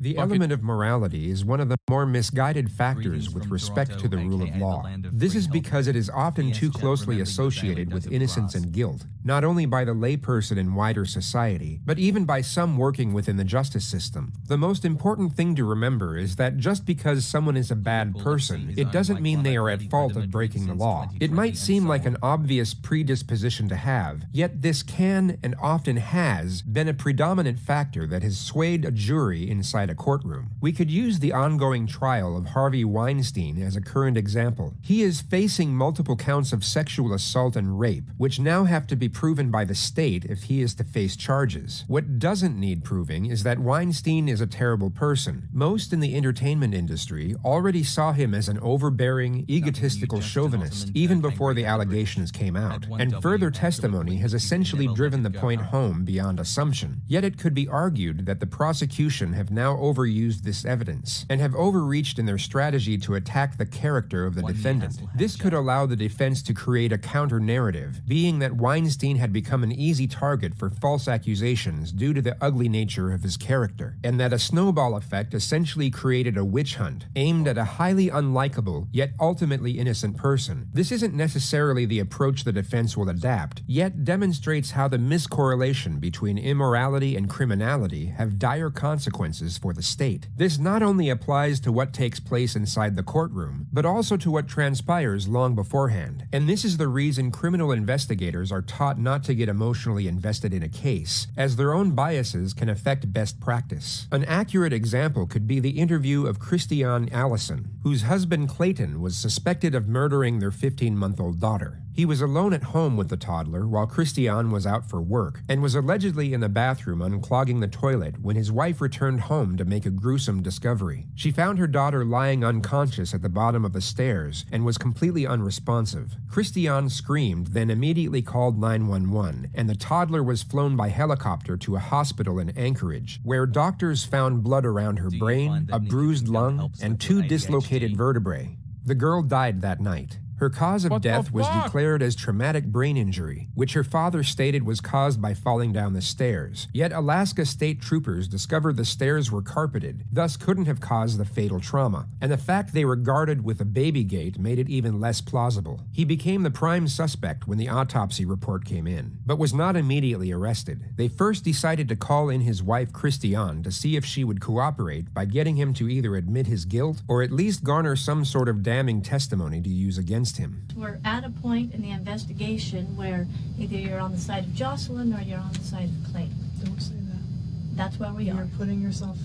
The element of morality is one of the more misguided factors with respect to the rule of law. This is because it is often too closely associated with innocence and guilt, not only by the layperson in wider society, but even by some working within the justice system. The most important thing to remember is that just because someone is a bad person, it doesn't mean they are at fault of breaking the law. It might seem like an obvious predisposition to have, yet this can and often has been a predominant factor that has swayed a jury inside a courtroom. We could use the ongoing trial of Harvey Weinstein as a current example. He is facing multiple counts of sexual assault and rape, which now have to be proven by the state if he is to face charges. What doesn't need proving is that Weinstein is a terrible person. Most in the entertainment industry already saw him as an overbearing, egotistical chauvinist, even before the allegations came out, and further testimony has essentially driven the point home beyond assumption. Yet it could be argued that the prosecution have now overused this evidence, and have overreached in their strategy to attack the character of the defendant. This could allow the defense to create a counter-narrative, being that Weinstein had become an easy target for false accusations due to the ugly nature of his character, and that a snowball effect essentially created a witch hunt, aimed at a highly unlikable, yet ultimately innocent person. This isn't necessarily the approach the defense will adapt, yet demonstrates how the miscorrelation between immorality and criminality have dire consequences for the state. This not only applies to what takes place inside the courtroom, but also to what transpires long beforehand. And this is the reason criminal investigators are taught not to get emotionally invested in a case, as their own biases can affect best practice. An accurate example could be the interview of Christianne Allison, whose husband Clayton was suspected of murdering their 15-month-old daughter. He was alone at home with the toddler while Christianne was out for work, and was allegedly in the bathroom unclogging the toilet when his wife returned home to make a gruesome discovery. She found her daughter lying unconscious at the bottom of the stairs and was completely unresponsive. Christianne screamed, then immediately called 911, and the toddler was flown by helicopter to a hospital in Anchorage, where doctors found blood around her brain, a bruised lung, and 2 dislocated vertebrae. The girl died that night. Her cause of death was declared as traumatic brain injury, which her father stated was caused by falling down the stairs. Yet Alaska state troopers discovered the stairs were carpeted, thus couldn't have caused the fatal trauma, and the fact they were guarded with a baby gate made it even less plausible. He became the prime suspect when the autopsy report came in, but was not immediately arrested. They first decided to call in his wife Christianne to see if she would cooperate by getting him to either admit his guilt or at least garner some sort of damning testimony to use against him. We're at a point in the investigation where either you're on the side of Jocelyn or you're on the side of Clayton. Don't say that. That's where we are. You're putting yourself...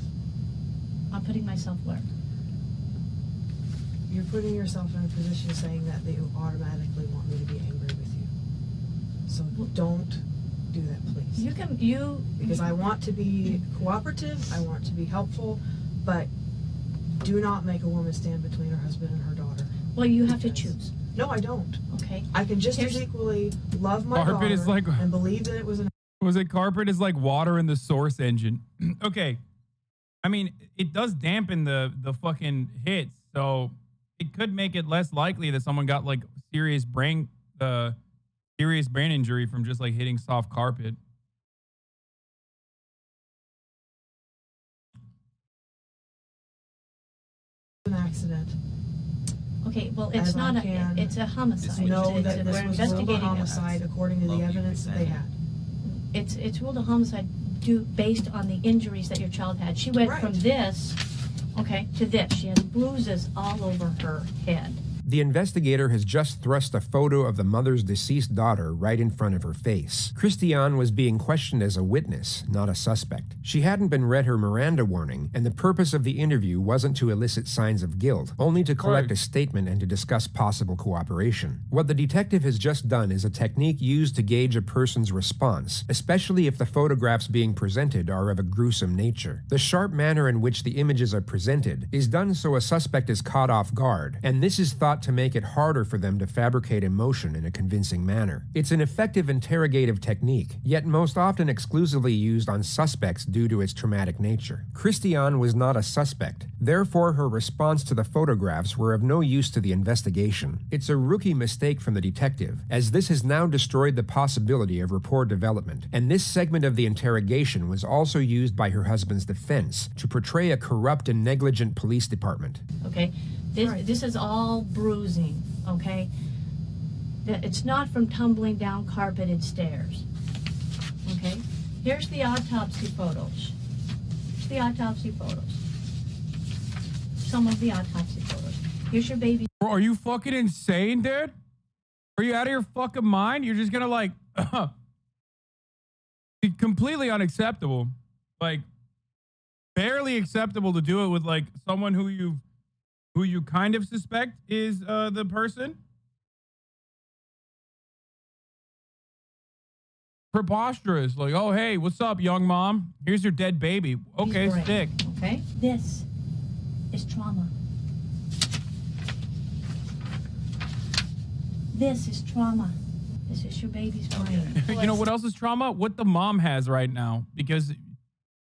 I'm putting myself where? You're putting yourself in a position saying that they automatically want me to be angry with you. So don't do that, please. Because I want to be cooperative, I want to be helpful, but do not make a woman stand between her husband and her daughter. Well, you have to choose. No, I don't. Okay. I can just as equally love my daughter and believe that it was an... Was it carpet is like water in the source engine? Okay. I mean, it does dampen the fucking hits, so it could make it less likely that someone got like serious brain injury from just like hitting soft carpet. An accident. Okay, well, it's not it's a homicide. Know that this was ruled a homicide according to the evidence that they had. It's ruled a homicide based on the injuries that your child had. She went from this, to this. She has bruises all over her head. The investigator has just thrust a photo of the mother's deceased daughter right in front of her face. Christianne was being questioned as a witness, not a suspect. She hadn't been read her Miranda warning, and the purpose of the interview wasn't to elicit signs of guilt, only to collect a statement and to discuss possible cooperation. What the detective has just done is a technique used to gauge a person's response, especially if the photographs being presented are of a gruesome nature. The sharp manner in which the images are presented is done so a suspect is caught off guard, and this is thought thought to make it harder for them to fabricate emotion in a convincing manner. It's an effective interrogative technique, yet most often exclusively used on suspects due to its traumatic nature. Christianne was not a suspect, therefore her response to the photographs were of no use to the investigation. It's a rookie mistake from the detective, as this has now destroyed the possibility of rapport development, and this segment of the interrogation was also used by her husband's defense to portray a corrupt and negligent police department. Okay, this is all bruising, okay? It's not from tumbling down carpeted stairs, okay? Here's the autopsy photos. Here's the autopsy photos. Some of the autopsy photos. Here's your baby. Bro, are you fucking insane, dude? Are you out of your fucking mind? You're just gonna like be completely unacceptable. Like barely acceptable to do it with like someone who you kind of suspect is the person. Preposterous. Like, oh hey, what's up, young mom? Here's your dead baby. Okay, stick. Okay, this is trauma. This is trauma. This is your baby's brain. You know what else is trauma? What the mom has right now, because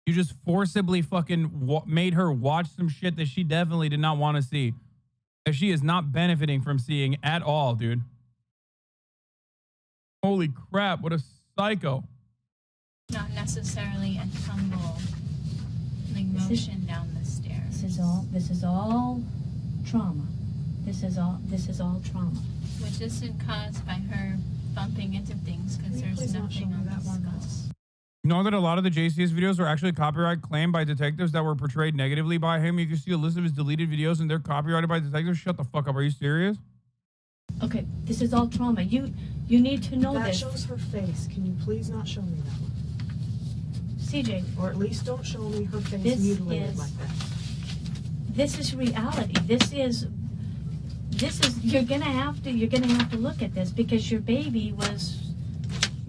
you just forcibly fucking made her watch some shit that she definitely did not want to see, that she is not benefiting from seeing at all, dude. Holy crap, what a psycho. Not necessarily a tumble, like motion down the stairs. This is all trauma. This is all trauma. Which isn't caused by her bumping into things, because there's nothing on the skull. You know that a lot of the JCS videos were actually copyright claimed by detectives that were portrayed negatively by him. You can see a list of his deleted videos and they're copyrighted by detectives. Shut the fuck up. Are you serious? Okay, this is all trauma. You need to know that this. That shows her face. Can you please not show me that one? CJ. Or at least don't show me her face mutilated like that. This is reality. This is you're gonna have to look at this, because your baby was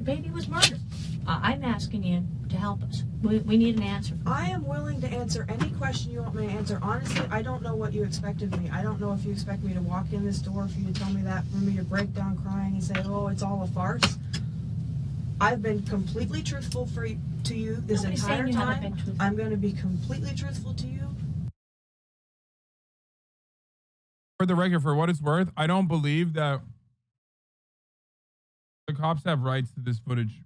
murdered. I'm asking you to help us. We need an answer. I am willing to answer any question you want me to answer. Honestly, I don't know what you expect of me. I don't know if you expect me to walk in this door, for you to tell me that, for me to break down crying and say, oh, it's all a farce. I've been completely truthful to you this entire time. I'm going to be completely truthful to you. For the record, for what it's worth, I don't believe that the cops have rights to this footage.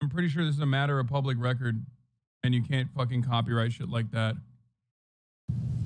I'm pretty sure this is a matter of public record, and you can't fucking copyright shit like that.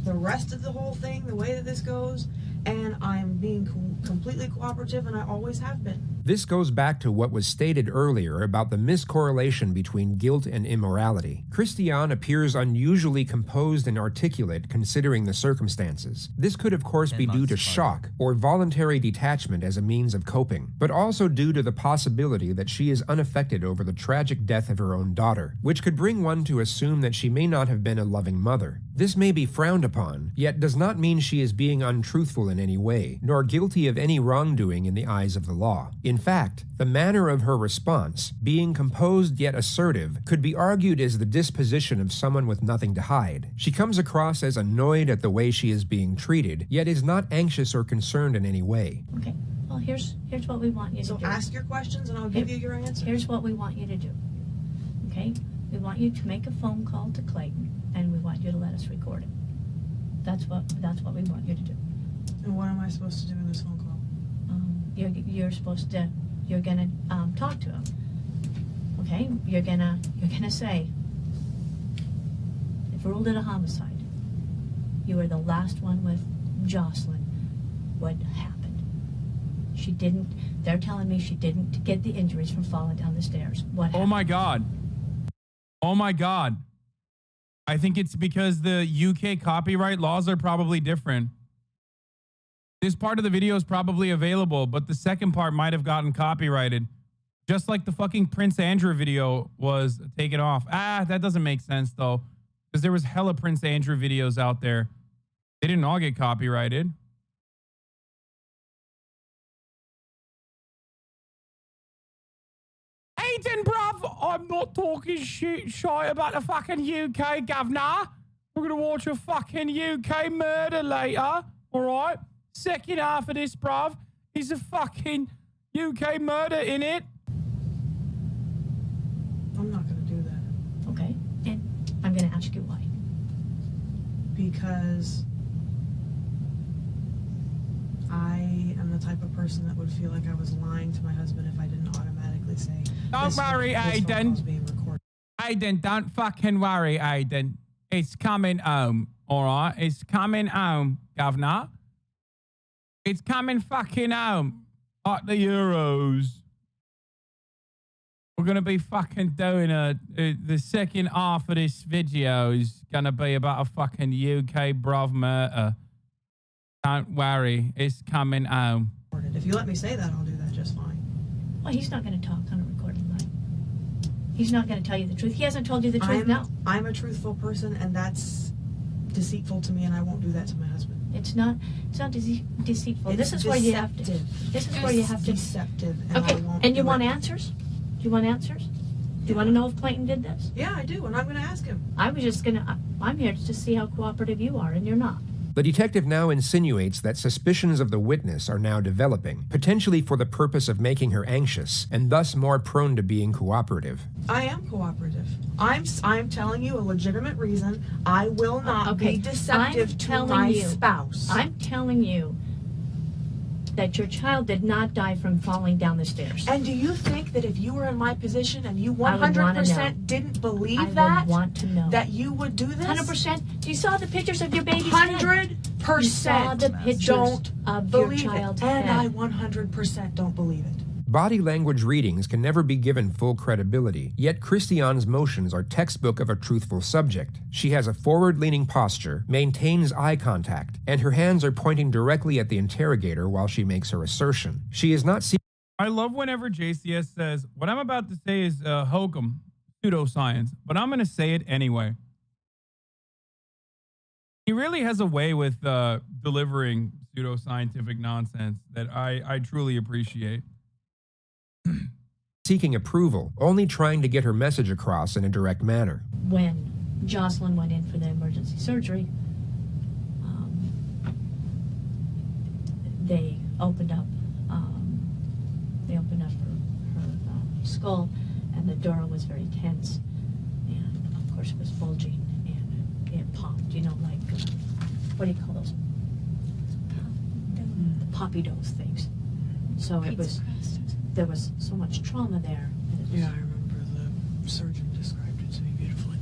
The rest of the whole thing, the way that this goes, and I'm being completely cooperative, and I always have been. This goes back to what was stated earlier about the miscorrelation between guilt and immorality. Christianne appears unusually composed and articulate considering the circumstances. This could of course be due to shock or voluntary detachment as a means of coping, but also due to the possibility that she is unaffected over the tragic death of her own daughter, which could bring one to assume that she may not have been a loving mother. This may be frowned upon, yet does not mean she is being untruthful in any way, nor guilty of any wrongdoing in the eyes of the law. In fact, the manner of her response, being composed yet assertive, could be argued as the disposition of someone with nothing to hide. She comes across as annoyed at the way she is being treated, yet is not anxious or concerned in any way. Okay, well here's what we want you to do. So ask your questions and I'll give you your answer. Here's what we want you to do. Okay? We want you to make a phone call to Clayton, and we want you to let us record it. That's what we want you to do. And what am I supposed to do in this phone call? You're gonna talk to him. Okay? You're gonna say, if ruled it a homicide, you were the last one with Jocelyn. What happened? They're telling me she didn't get the injuries from falling down the stairs. What happened? Oh my God. Oh my God. I think it's because the UK copyright laws are probably different. This part of the video is probably available, but the second part might have gotten copyrighted. Just like the fucking Prince Andrew video was taken off. That doesn't make sense though, because there was hella Prince Andrew videos out there. They didn't all get copyrighted. Aiden, bruv, I'm not talking shit about the fucking UK, governor. We're going to watch a fucking UK murder later. All right? Second half of this, bruv, is a fucking UK murder in it. I'm not going to do that. Okay. And I'm going to ask you why. Because I am the type of person that would feel like I was lying to my husband if I didn't automatically say, Don't worry, this phone Aiden. call's being recorded. Aiden, don't fucking worry, Aiden. It's coming home, all right? It's coming home, governor. It's coming fucking home. Like the Euros. We're going to be fucking doing the second half of this video is going to be about a fucking UK bruv murder. Don't worry, it's coming home. If you let me say that, I'll do that just fine. Well, he's not going to talk on a recording line. He's not going to tell you the truth. He hasn't told you the truth now. I'm a truthful person, and that's deceitful to me, and I won't do that to my husband. It's not deceitful. It's this is where you have to. This is where you have to. Deceptive. And Okay, I won't and you do want it. answers? Do you want answers? Do you want to know if Clayton did this? Yeah, I do, and I'm going to ask him. I'm here to see how cooperative you are, and you're not. The detective now insinuates that suspicions of the witness are now developing, potentially for the purpose of making her anxious, and thus more prone to being cooperative. I am cooperative. I'm telling you a legitimate reason. I will not be deceptive to my spouse. I'm telling you that your child did not die from falling down the stairs. And do you think that if you were in my position and you I would wanna 100% didn't believe I that, would want to know. that you would do this? 100%. You saw the pictures of your baby's head. 100%. You saw the pictures don't of your believe child's it. And head. I 100% don't believe it. Body language readings can never be given full credibility, yet Christianne's motions are textbook of a truthful subject. She has a forward-leaning posture, maintains eye contact, and her hands are pointing directly at the interrogator while she makes her assertion. She is not I love whenever JCS says, what I'm about to say is hokum, pseudoscience, but I'm going to say it anyway. He really has a way with delivering pseudoscientific nonsense that I truly appreciate. seeking approval, only trying to get her message across in a direct manner. When Jocelyn went in for the emergency surgery, they opened up her skull, and the dura was very tense, and of course it was bulging, and it popped. You know, like what do you call those? The poppy dose things. So it was. There was so much trauma there. Yeah, I remember the surgeon described it to me beautifully.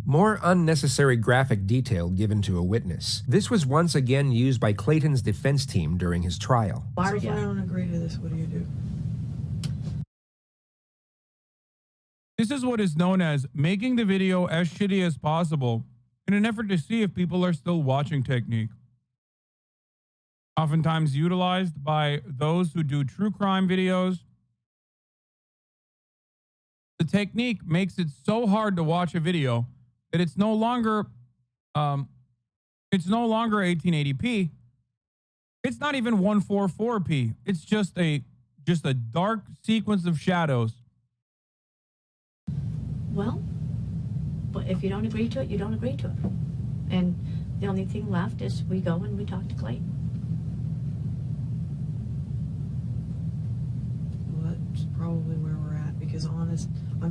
More unnecessary graphic detail given to a witness. This was once again used by Clayton's defense team during his trial. So if I don't agree to this, what do you do? This is what is known as making the video as shitty as possible in an effort to see if people are still watching technique. Oftentimes utilized by those who do true crime videos. The technique makes it so hard to watch a video that it's no longer 1880p. It's not even 144p. It's just a dark sequence of shadows. Well, but if you don't agree to it, you don't agree to it. And the only thing left is we go and we talk to Clayton. Well, that's probably where we're at, because I'm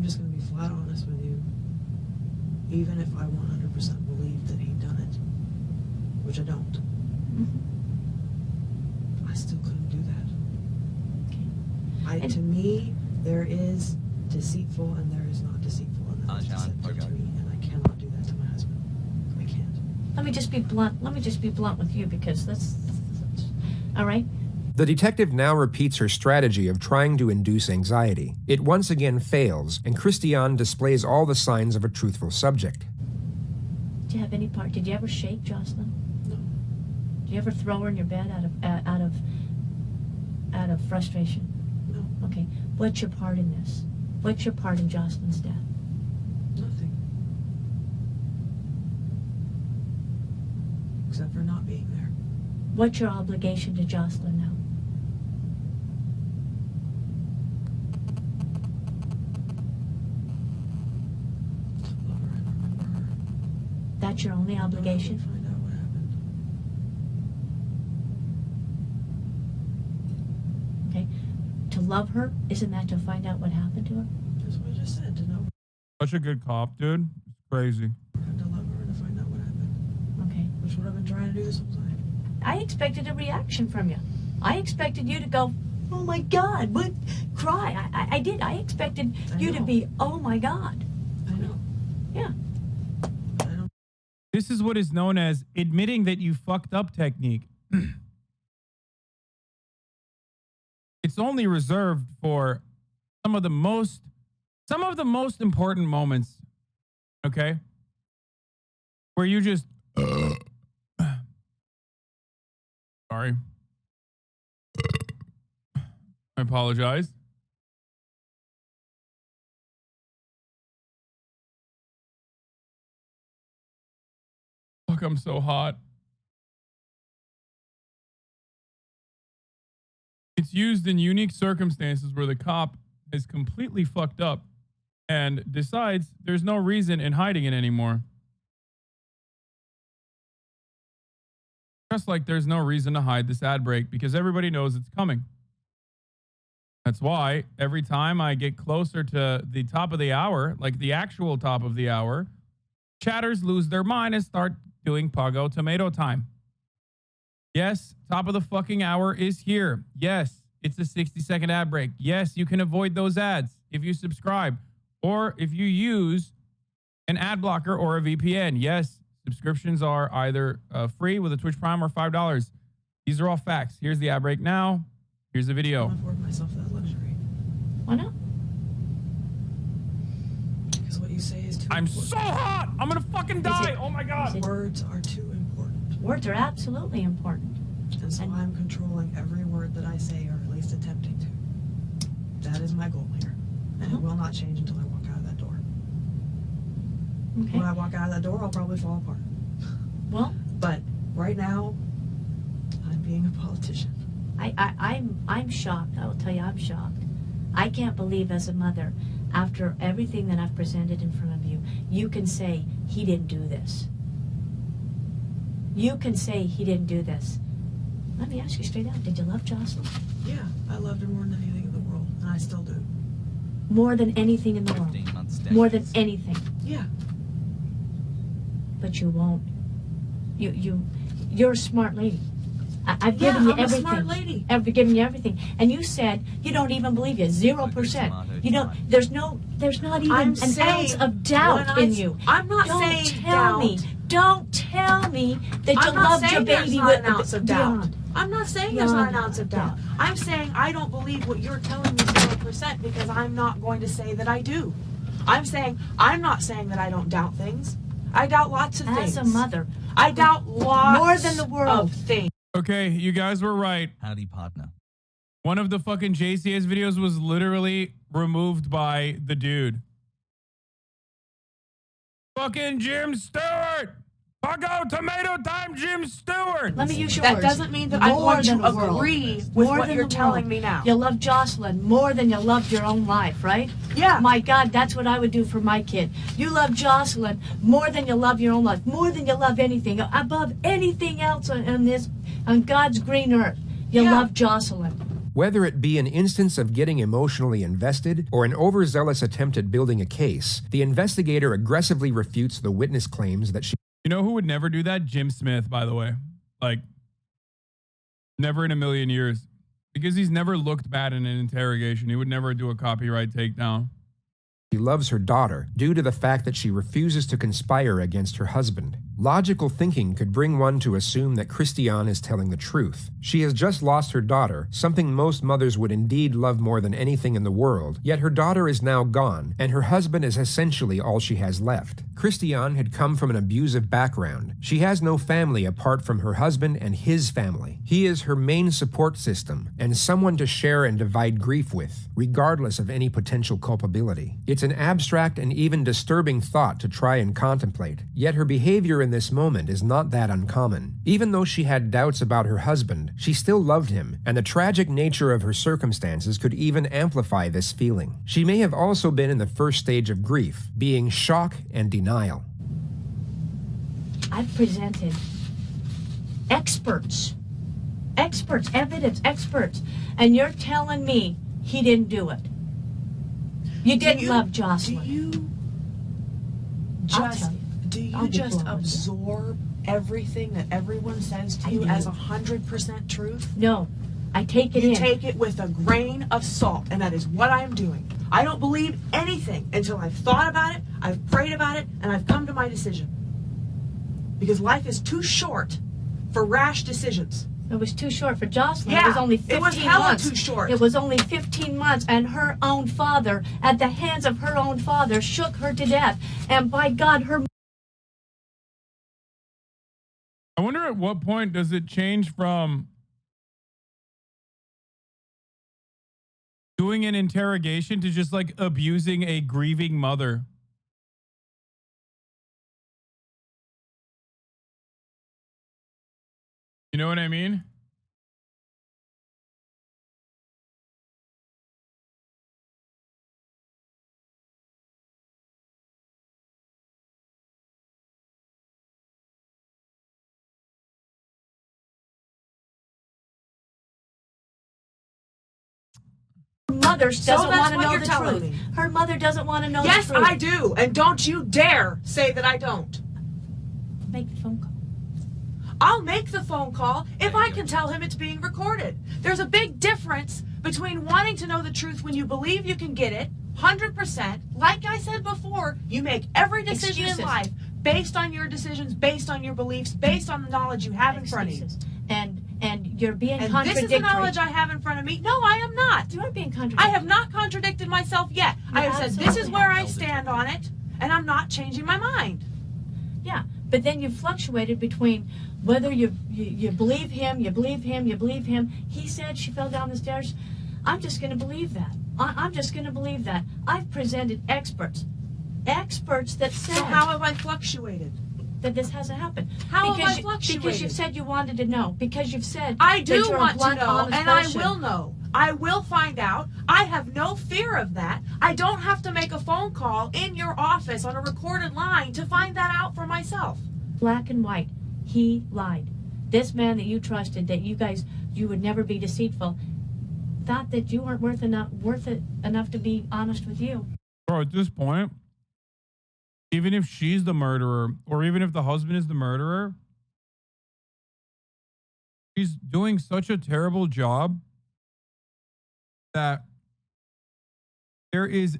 just going to be flat honest with you. Even if I 100% believe that he'd done it, which I don't, I still couldn't do that. Okay. To me, there is deceitful and there is not deceitful, and that is deceptive to me, and I cannot do that to my husband. I can't. Let me just be blunt. With you, because that's all right. The detective now repeats her strategy of trying to induce anxiety. It once again fails, and Christianne displays all the signs of a truthful subject. Do you have any part? Did you ever shake Jocelyn? No. Did you ever throw her in your bed out of frustration? No. Okay. What's your part in this? What's your part in Jocelyn's death? Nothing. Except for not being there. What's your obligation to Jocelyn now? Love her and remember her. that your only obligation? Find out what happened. Okay. To love her, isn't that to find out what happened to her? That's what I just said, to know. Such a good cop, dude. It's crazy. And to love her and to find out what happened. Okay. Which is what I've been trying to do this whole time. I expected a reaction from you. I expected you to go, oh my God, what? Cry. I did. I expected you to be, oh my God. I know. Yeah. I know. This is what is known as admitting that you fucked up technique. It's only reserved for some of the most important moments, okay? Where you just sorry. I apologize. Fuck, I'm so hot. It's used in unique circumstances where the cop is completely fucked up and decides there's no reason in hiding it anymore. Just like there's no reason to hide this ad break because everybody knows it's coming. That's why every time I get closer to the top of the hour, like the actual top of the hour, chatters lose their mind and start doing Pogo Tomato time. Yes, top of the fucking hour is here. Yes, it's a 60-second ad break. Yes, you can avoid those ads if you subscribe or if you use an ad blocker or a VPN. Yes, subscriptions are either free with a Twitch Prime or $5. These are all facts. Here's the ad break now. Here's the video. I can't afford myself that luxury. Why not? Because what you say is too I'm important. so hot. I'm going to fucking die. Oh my God. Words are too important. Words are absolutely important. And so I'm controlling every word that I say, or at least attempting to. That is my goal here. And it will not change until I walk out of that door. Okay. When I walk out of that door, I'll probably fall apart. Well, But right now, I'm being a politician. I'm shocked. I will tell you, I'm shocked. I can't believe as a mother, after everything that I've presented in front of you, you can say he didn't do this. You can say he didn't do this. Let me ask you straight out, did you love Jocelyn? Yeah, I loved her more than anything in the world, and I still do. More than anything in the world. More than anything. Yeah. But you won't. You're a smart lady. I've given you I'm everything. a smart lady. I've given you everything, and you said you don't even believe you. 0%. You don't. There's not even an ounce of doubt in you. I'm not saying Don't tell me that you loved your baby with an ounce of doubt. beyond. I'm not saying there's not an ounce of doubt. I'm saying I don't believe what you're telling me 0% because I'm not going to say that I do. I'm not saying that I don't doubt things. I doubt lots of things. As a mother, I doubt lots more than the world of things. Okay, you guys were right. Howdy, partner. One of the fucking JCS videos was literally removed by the dude. Fucking Jim Stewart! Pogo Tomato time, Jim Stewart! Let me use your That words. doesn't mean that I'm More going to than the world. agree with More what than you're the telling world. me now. You love Jocelyn more than you loved your own life, right? Yeah. My God, that's what I would do for my kid. You love Jocelyn more than you love your own life, more than you love anything, above anything else on God's green earth. You love Jocelyn. Whether it be an instance of getting emotionally invested or an overzealous attempt at building a case, the investigator aggressively refutes the witness claims that she You know who would never do that? Jim Smith, by the way. Like, never in a million years. Because he's never looked bad in an interrogation. He would never do a copyright takedown. loves her daughter due to the fact that she refuses to conspire against her husband. Logical thinking could bring one to assume that Christianne is telling the truth. She has just lost her daughter, something most mothers would indeed love more than anything in the world, yet her daughter is now gone, and her husband is essentially all she has left. Christianne had come from an abusive background. She has no family apart from her husband and his family. He is her main support system, and someone to share and divide grief with, regardless of any potential culpability. It's an abstract and even disturbing thought to try and contemplate, yet her behavior in this moment is not that uncommon. Even though she had doubts about her husband, she still loved him, and the tragic nature of her circumstances could even amplify this feeling. She may have also been in the first stage of grief, being shock and denial. I've presented experts, evidence, experts, and you're telling me he didn't do it. You didn't love Jocelyn. Do you just absorb everything that everyone says to you as 100% truth? No, I take it in. You take it with a grain of salt, and that is what I am doing. I don't believe anything until I've thought about it, I've prayed about it, and I've come to my decision. Because life is too short for rash decisions. It was too short for Jocelyn. Yeah, it was only 15 months. It was hella too short. It was only 15 months, and her own father, at the hands of her own father, shook her to death. And by God, her... I wonder at what point does it change from doing an interrogation to just like abusing a grieving mother? You know what I mean? Her mother doesn't want to know the truth. Her mother doesn't want to know the truth. Yes, I do. And don't you dare say that I don't. Make the phone call. I'll make the phone call if I can tell him it's being recorded. There's a big difference between wanting to know the truth when you believe you can get it, 100%. Like I said before, you make every decision in life based on your decisions, based on your beliefs, based on the knowledge you have in front of you. And you're being contradictory. This is the knowledge I have in front of me. No, I am not. You are being contradictory. I have not contradicted myself yet. I have said this is where I stand on it, and I'm not changing my mind. Yeah, but then you fluctuated between whether you believe him, you believe him, you believe him. He said she fell down the stairs. I'm just going to believe that. I'm just going to believe that. I've presented experts that said... So how have I fluctuated? That this hasn't happened. How have I fluctuated? Because you've said you wanted to know. Because you've said I do that you're want a blunt, to know, honest and person. I will know. I will find out. I have no fear of that. I don't have to make a phone call in your office on a recorded line to find that out for myself. Black and white. He lied. This man that you trusted, that you would never be deceitful, thought that you weren't worth it enough to be honest with you. Bro, at this point, even if she's the murderer, or even if the husband is the murderer, she's doing such a terrible job that there is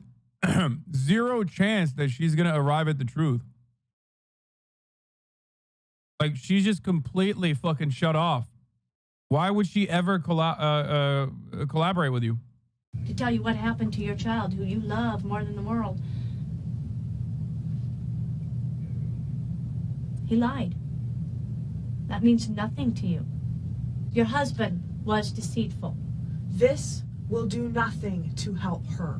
zero chance that she's going to arrive at the truth. Like, she's just completely fucking shut off. Why would she ever collaborate with you? To tell you what happened to your child, who you love more than the world. He lied. That means nothing to you. Your husband was deceitful. This will do nothing to help her.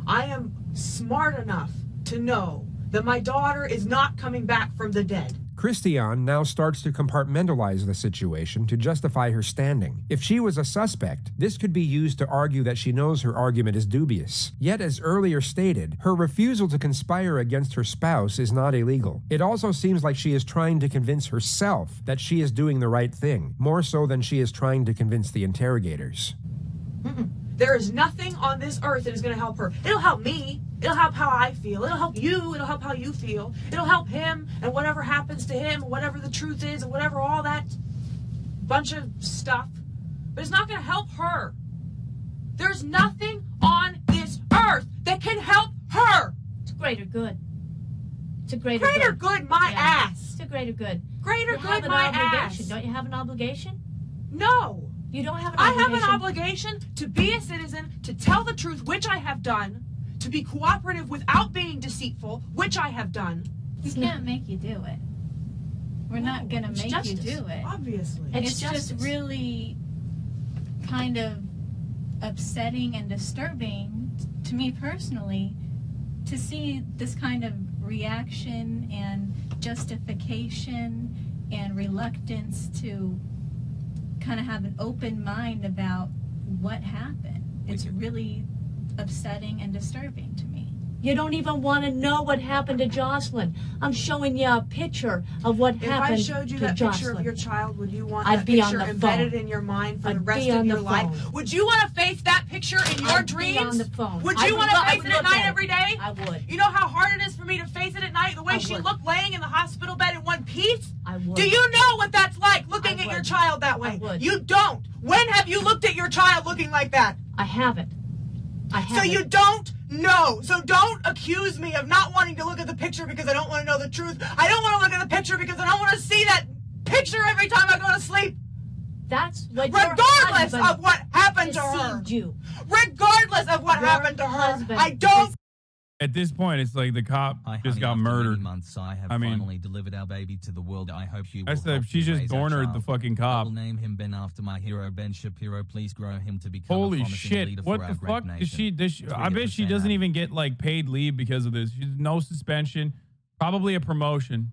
I am smart enough to know that my daughter is not coming back from the dead. Christianne now starts to compartmentalize the situation to justify her standing. If she was a suspect, this could be used to argue that she knows her argument is dubious. Yet, as earlier stated, her refusal to conspire against her spouse is not illegal. It also seems like she is trying to convince herself that she is doing the right thing, more so than she is trying to convince the interrogators. There is nothing on this earth that is going to help her. It'll help me. It'll help how I feel. It'll help you. It'll help how you feel. It'll help him and whatever happens to him, whatever the truth is, and whatever all that bunch of stuff. But it's not going to help her. There's nothing on this earth that can help her. It's greater good. It's a greater good my ass. It's a greater good. Greater you good have an my obligation. ass. Don't you have an obligation? No. You don't have an I obligation. have an obligation to be a citizen, to tell the truth, which I have done, to be cooperative without being deceitful, which I have done. We can't make you do it. We're not going to make justice, you do it. Obviously. It's just really kind of upsetting and disturbing to me personally to see this kind of reaction and justification and reluctance to kind of have an open mind about what happened. It's really upsetting and disturbing to me. You don't even want to know what happened to Jocelyn. I'm showing you a picture of what happened to Jocelyn. If I showed you that picture of your child, would you want I'd that be on picture the embedded phone. in your mind for I'd the rest be of on your the life? phone. Would you want to face that picture in your I'd dreams? be on the phone. Would you want to face it at night every day? I would. You know how hard it is for me to face it at night, the way I she would. looked laying in the hospital bed in one piece? I would. Do you know what that's like, looking I at your would. child that way? I would. You don't. When have you looked at your child looking like that? I haven't. I haven't. So you don't know. So don't accuse me of not wanting to look at the picture because I don't want to know the truth. I don't want to look at the picture because I don't want to see that picture every time I go to sleep. That's what Regardless of what happened to her. deceived you. Regardless of what Your happened to her. husband I don't. At this point, it's like the cop just got murdered. Months, I have I mean, finally delivered our baby to the world. I hope you will. I said help she to just raise our cornered child. the fucking I cop. will name him Ben after my hero, Ben Shapiro. Please grow him to become a Holy promising shit! leader What for the our great fuck? nation. Does she? I bet she doesn't even get like paid leave because of this. She's no suspension, probably a promotion.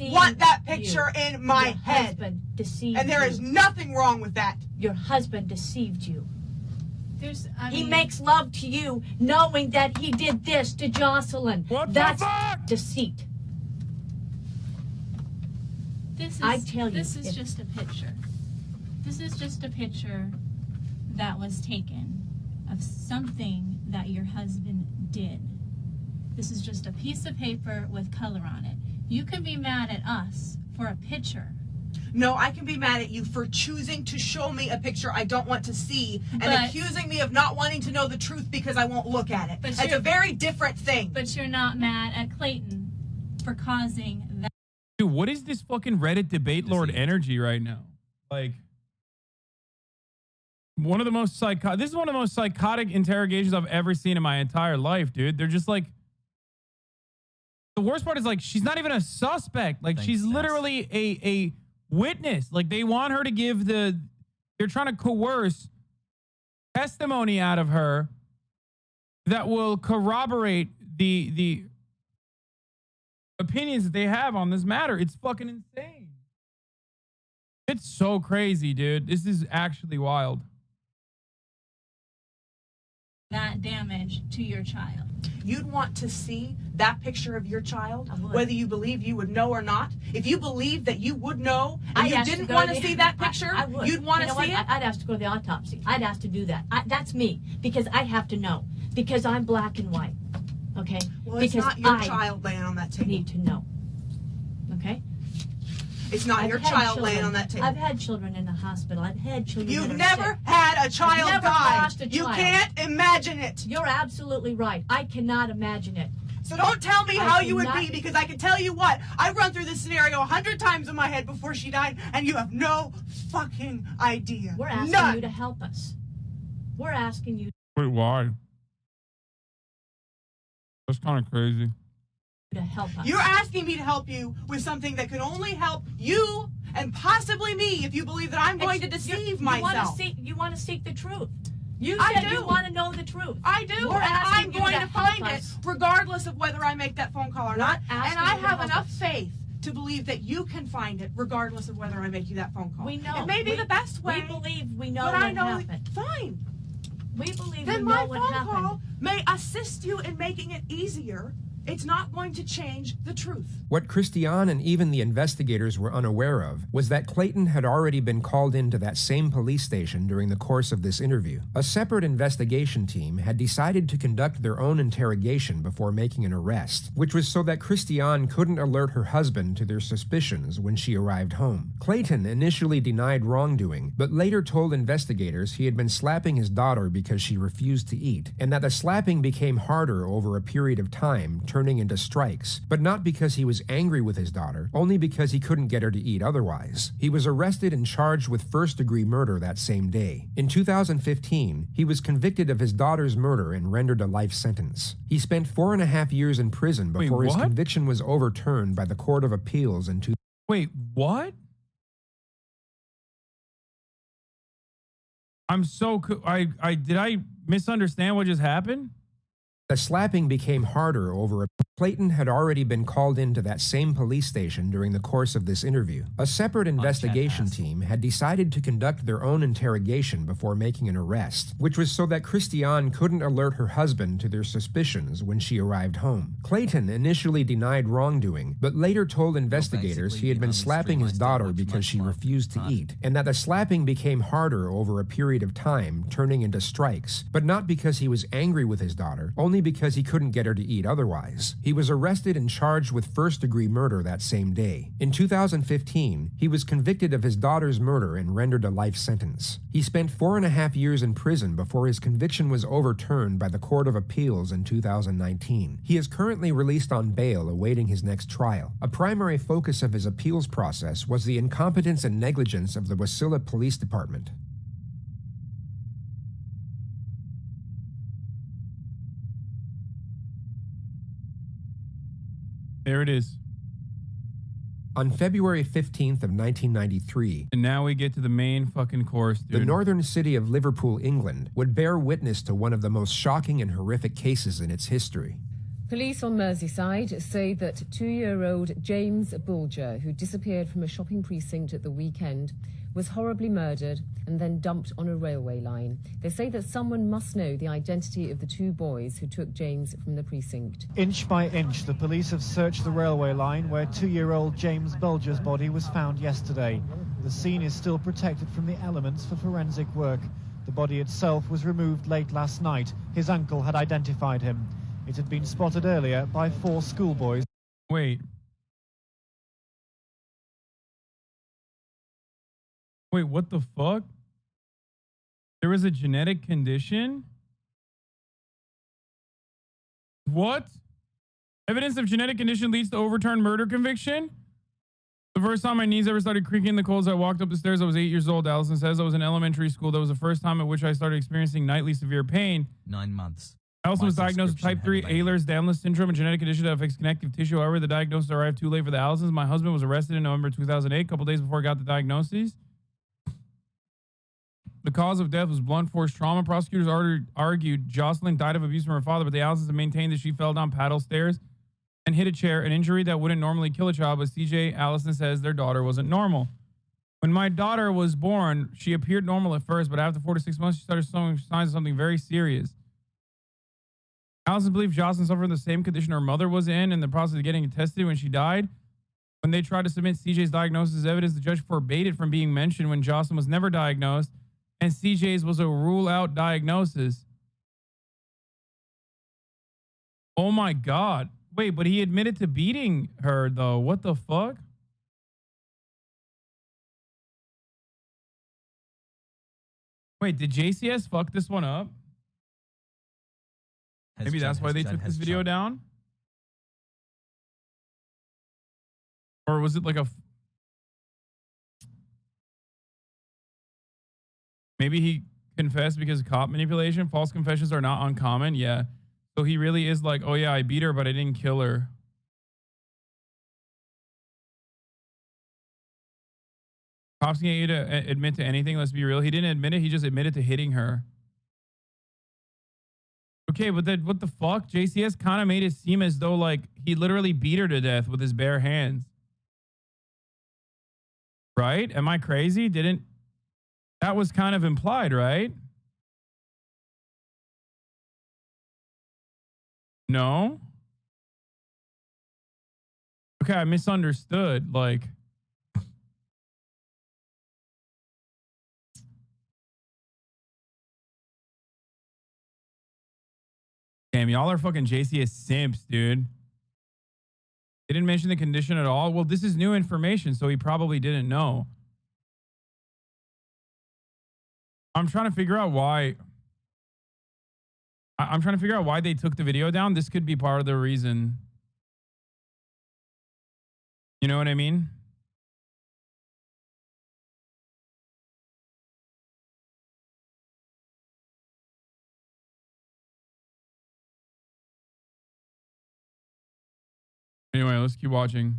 Want that picture in my Your head. husband deceived And there you. is nothing wrong with that. Your husband deceived you. He mean, makes love to you knowing that he did this to Jocelyn. What That's the fuck? deceit. I I tell you, this is if- just a picture. This is just a picture that was taken of something that your husband did. This is just a piece of paper with color on it. You can be mad at us for a picture. No, I can be mad at you for choosing to show me a picture I don't want to see and But- accusing me of not wanting to know the truth because I won't look at it. But It's you're- a very different thing. But you're not mad at Clayton for causing that. Dude, what is this fucking Reddit debate lord energy right now? Like, one of the most this is one of the most psychotic interrogations I've ever seen in my entire life, dude. They're just like, the worst part is like, she's not even a suspect. Like, she's literally a witness. Like, they want her to give they're trying to coerce testimony out of her that will corroborate the opinions that they have on this matter. It's fucking insane. It's so crazy, dude. This is actually wild. That damage to your child. You'd want to see that picture of your child, I would. whether you believe you would know or not. If you believe that you would know and you ask didn't go want to the- see that picture, I would. you'd want You to know see what? it? I'd ask to go to the autopsy. I'd ask to do that. That's me, because I have to know, because I'm black and white. Okay? Well, it's because not your I child laying on that table. need to know. Okay? It's not I've your had child children. laying on that table. I've had children in the hospital. I've had children. You've that are never sick. had a child never die. lost a You child. can't imagine it. You're absolutely right. I cannot imagine it. So don't tell me I how you would cannot- be, because I can tell you what. I've run through this scenario 100 times in my head before she died, and you have no fucking idea. We're asking None. you to help us. We're asking you Wait, why? That's kind of crazy. to help us. You're asking me to help you with something that could only help you and possibly me if you believe that I'm going to deceive myself. You want to seek the truth. You I said do. you want to know the truth. I do, We're and I'm asking you going to to help find it us. regardless of whether I make that phone call or not. And asking I you to have help enough us. faith to believe that you can find it regardless of whether I make you that phone call. We know. It may be the best way. We believe we know but what I know happened. fine. We believe Then we my know what phone happened. call may assist you in making it easier. It's not going to change the truth. What Christianne and even the investigators were unaware of was that Clayton had already been called into that same police station during the course of this interview. A separate investigation team had decided to conduct their own interrogation before making an arrest, which was so that Christianne couldn't alert her husband to their suspicions when she arrived home. Clayton initially denied wrongdoing, but later told investigators he had been slapping his daughter because she refused to eat, and that the slapping became harder over a period of time, turning into strikes, but not because he was angry with his daughter, only because he couldn't get her to eat otherwise. He was arrested and charged with first-degree murder that same day. In 2015, he was convicted of his daughter's murder and rendered a life sentence. He spent 4.5 years in prison Wait, before his what? conviction was overturned by the Court of Appeals in Wait, what? I'm so did I misunderstand what just happened? The slapping became harder over a Clayton had already been called into that same police station during the course of this interview. A separate investigation team had decided to conduct their own interrogation before making an arrest, which was so that Christianne couldn't alert her husband to their suspicions when she arrived home. Clayton initially denied wrongdoing, but later told investigators he had been slapping his daughter because she refused to eat, and that the slapping became harder over a period of time, turning into strikes, but not because he was angry with his daughter, only because he couldn't get her to eat otherwise. He was arrested and charged with first-degree murder that same day. In 2015, he was convicted of his daughter's murder and rendered a life sentence. He spent 4.5 years in prison before his conviction was overturned by the Court of Appeals in 2019. He is currently released on bail awaiting his next trial. A primary focus of his appeals process was the incompetence and negligence of the Wasilla Police Department. There it is. On February 15th of 1993, and now we get to the main fucking course, dude. The northern city of Liverpool, England, would bear witness to one of the most shocking and horrific cases in its history. Police on Merseyside say that 2-year-old James Bulger, who disappeared from a shopping precinct at the weekend, was horribly murdered and then dumped on a railway line. They say that someone must know the identity of the 2 boys who took James from the precinct. Inch by inch, the police have searched the railway line where 2-year-old James Bulger's body was found yesterday. The scene is still protected from the elements for forensic work. The body itself was removed late last night. His uncle had identified him. It had been spotted earlier by 4 schoolboys. Wait, what the fuck? There was a genetic condition? What? Evidence of genetic condition leads to overturned murder conviction? The first time my knees ever started creaking in the cold as I walked up the stairs, I was 8 years old. Allison says I was in elementary school. That was the first time at which I started experiencing nightly severe pain. 9 months. Allison was diagnosed with type 3 Ehlers-Danlos syndrome, a genetic condition that affects connective tissue. However, the diagnosis arrived too late for the Allisons. My husband was arrested in November 2008, a couple days before I got the diagnosis. The cause of death was blunt force trauma. Prosecutors argued Jocelyn died of abuse from her father, but the Allisons have maintained that she fell down paddle stairs and hit a chair, an injury that wouldn't normally kill a child, but CJ Allison says their daughter wasn't normal. When my daughter was born, she appeared normal at first, but after 4 to 6 months, she started showing signs of something very serious. Allison believes Jocelyn suffered from the same condition her mother was in the process of getting tested when she died. When they tried to submit CJ's diagnosis as evidence, the judge forbade it from being mentioned when Jocelyn was never diagnosed, and CJ's was a rule-out diagnosis. Oh my God. Wait, but he admitted to beating her, though. What the fuck? Wait, did JCS fuck this one up? Maybe that's why they took this video down? Or was it like a... Maybe he confessed because of cop manipulation? False confessions are not uncommon. Yeah. So he really is like, oh yeah, I beat her, but I didn't kill her. Cops can get you to admit to anything. Let's be real. He didn't admit it. He just admitted to hitting her. Okay, but then what the fuck? JCS kind of made it seem as though like he literally beat her to death with his bare hands. Right? Am I crazy? That was kind of implied, right? No? Okay, I misunderstood. Like, damn, y'all are fucking JCS simps, dude. They didn't mention the condition at all. Well, this is new information, so he probably didn't know. I'm trying to figure out why. I'm trying to figure out why they took the video down. This could be part of the reason. You know what I mean? Anyway, let's keep watching.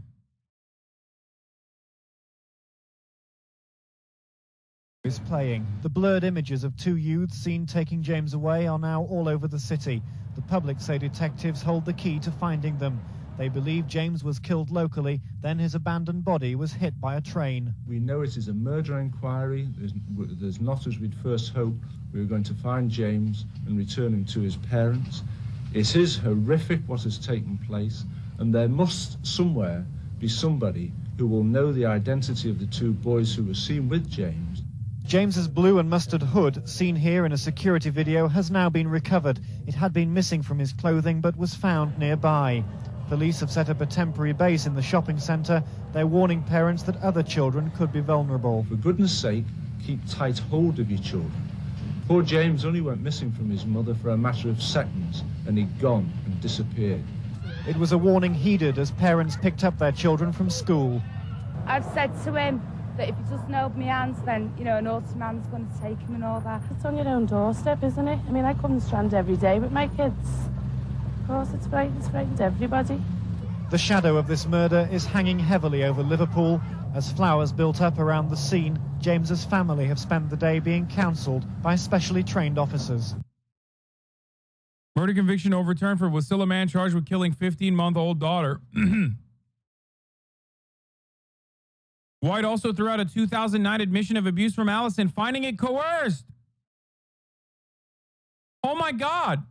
Is playing. The blurred images of 2 youths seen taking James away are now all over the city. The public say detectives hold the key to finding them. They believe James was killed locally, then his abandoned body was hit by a train. We know it is a murder inquiry. There's not, as we'd first hoped, we were going to find James and return him to his parents. It is horrific what has taken place, and there must somewhere be somebody who will know the identity of the two boys who were seen with James. James's blue and mustard hood, seen here in a security video, has now been recovered. It had been missing from his clothing but was found nearby. Police have set up a temporary base in the shopping centre. They're warning parents that other children could be vulnerable. For goodness sake, keep tight hold of your children. Poor James only went missing from his mother for a matter of seconds, and he'd gone and disappeared. It was a warning heeded as parents picked up their children from school. I've said to him that if he doesn't hold my hands, then, you know, an naughty man's going to take him and all that. It's on your own doorstep, isn't it? I mean, I come to Strand every day with my kids. Of course, it's frightened everybody. The shadow of this murder is hanging heavily over Liverpool. As flowers built up around the scene, James's family have spent the day being counselled by specially trained officers. Murder conviction overturned for Wasilla man charged with killing 15-month-old daughter. White also threw out a 2009 admission of abuse from Allison, finding it coerced. Oh my God.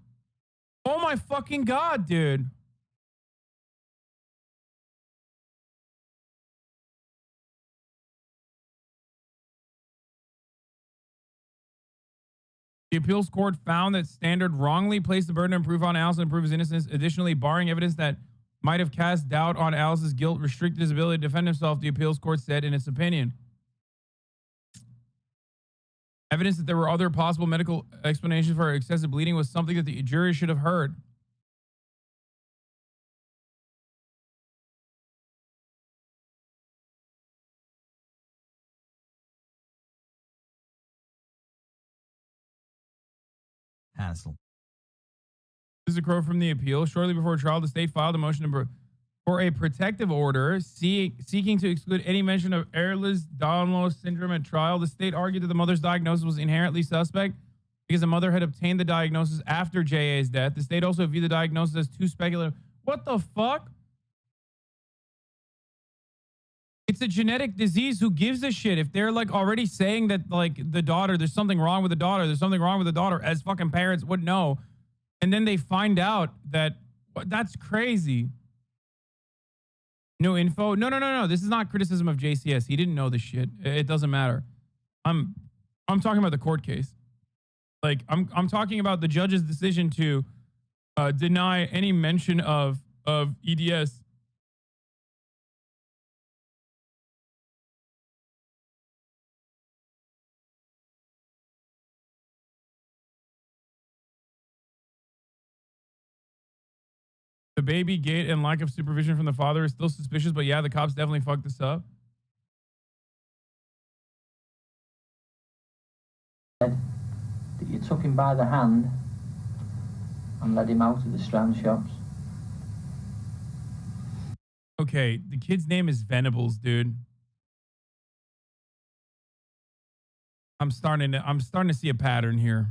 Oh my fucking God, dude. The appeals court found that Standard wrongly placed the burden of proof on Allison to prove his innocence. Additionally, barring evidence that might have cast doubt on Allison's guilt, restricted his ability to defend himself, the appeals court said in its opinion. Evidence that there were other possible medical explanations for excessive bleeding was something that the jury should have heard. Hassle. This is a quote from the appeal. Shortly before trial, the state filed a motion for a protective order seeking to exclude any mention of Ehlers-Danlos syndrome at trial. The state argued that the mother's diagnosis was inherently suspect because the mother had obtained the diagnosis after J.A.'s death. The state also viewed the diagnosis as too speculative. What the fuck? It's a genetic disease. Who gives a shit? If they're like already saying that like the daughter, there's something wrong with the daughter, there's something wrong with the daughter, as fucking parents would know. And then they find out that that's crazy. No info. No. This is not criticism of JCS. He didn't know this shit. It doesn't matter. I'm talking about the court case. Like I'm talking about the judge's decision to deny any mention of EDS. The baby gate and lack of supervision from the father is still suspicious, but yeah, the cops definitely fucked this up. That you took him by the hand and led him out of the Strand shops. Okay, the kid's name is Venables, dude. I'm starting to see a pattern here.